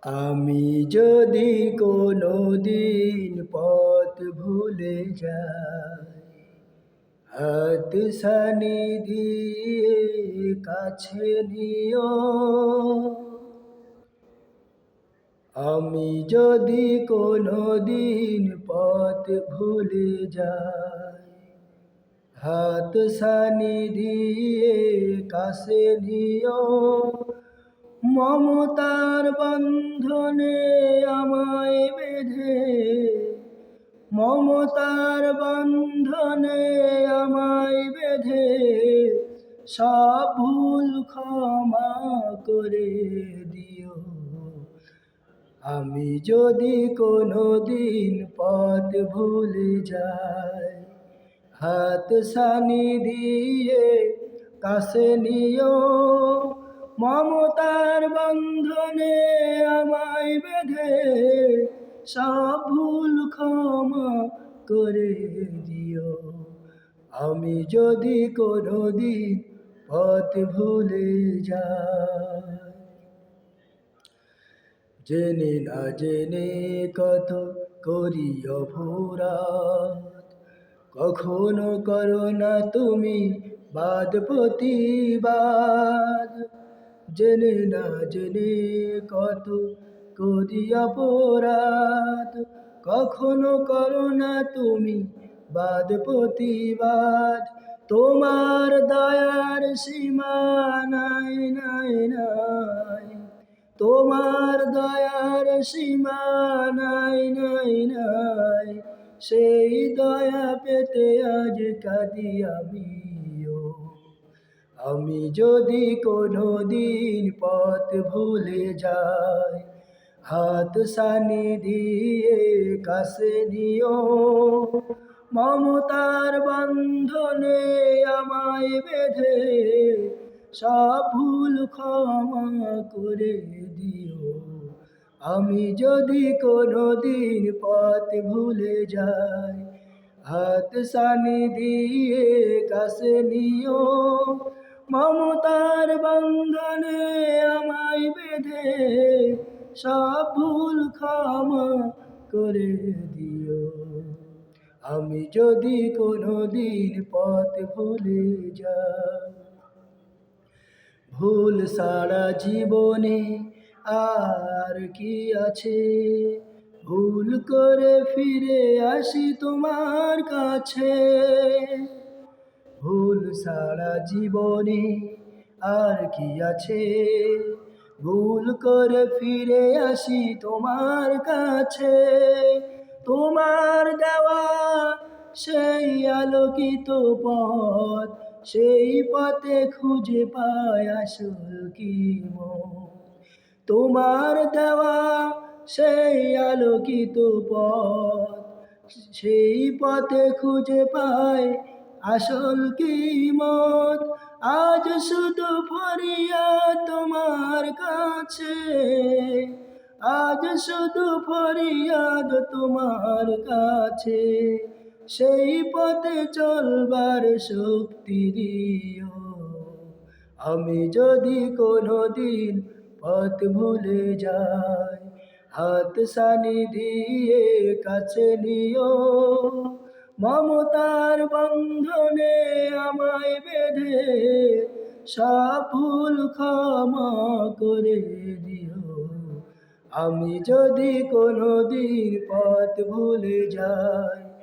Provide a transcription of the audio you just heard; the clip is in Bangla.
আমি যদি কোনোদিন পথ ভুলে যাই, হাত ছানি দিয়ে কাছে নিও। আমি যদি কোনোদিন পথ ভুলে যাই, হাত ছানি দিয়ে কাছে নিও। মমতার বন্ধনে আমায় বেঁধে, মমতার বন্ধনে আমায় বেঁধে সব ভুল ক্ষমা করে দিও। আমি যদি কোনোদিন পথ ভুলে যাই, হাত ছানি দিয়ে কাছে নিও। মমতার বন্ধনে আমায় বেঁধে সব ভুল ক্ষমা করে দিও। আমি যদি কোনোদিন পথ ভুলে যাই। জেনে না জেনে কত করি অপরাধ, কখনো করো না তুমি বাদ প্রতিবাদ। জেনে না জেনে কত করি অপরাধ, কখনো করো না তুমি বাদ প্রতিবাদ। তোমার দয়ার সীমা নাই নাই নাই, তোমার দয়ার সীমা নাই নাই নাই। সেই দয়া পেতে আজ কাঁদি আমিও। আমি যদি কোনোদিন পথ ভুলে যাই, হাত ছানি দিয়ে কাছে নিও। মমতার বন্ধনে আমায় বেঁধে সব ভুল ক্ষমা করে দিও। আমি যদি কোনোদিন পথ ভুলে যাই, হাত ছানি দিয়ে কাছে নিও। মমতার বন্ধনে আমায় বেঁধে সব ভুল ক্ষমা করে দিও। আমি যদি কোনোদিন পথ ভুলে যাই। ভুল ছাড়া জীবনে আর কি আছে, ভুল করে ফিরে আসি তোমার কাছে। ভুল ছাড়া জীবনে আর কি আছে, ভুল করে ফিরে আসি তোমার কাছে। তোমার দেওয়া সেই আলোকিত পথ, সেই পথে খুঁজে পাই আসল কি মন। তোমার দেওয়া সেই আলোকিত পথ, সেই পথে খুঁজে পাই আসল কিমত। আজ শুধু ফরিয়াদ তোমার কাছে, আজ শুধু ফরিয়াদ তোমার কাছে। সেই পথে চলবার শক্তি দিও। আমি যদি কোনোদিন পথ ভুলে যাই, হাত ছানি দিয়ে কাছে নিও। মমতার বন্ধনে আমায় বেঁধে সব ভুল ক্ষমা করে দিও। আমি যদি কোনোদিন পথ ভুলে যাই,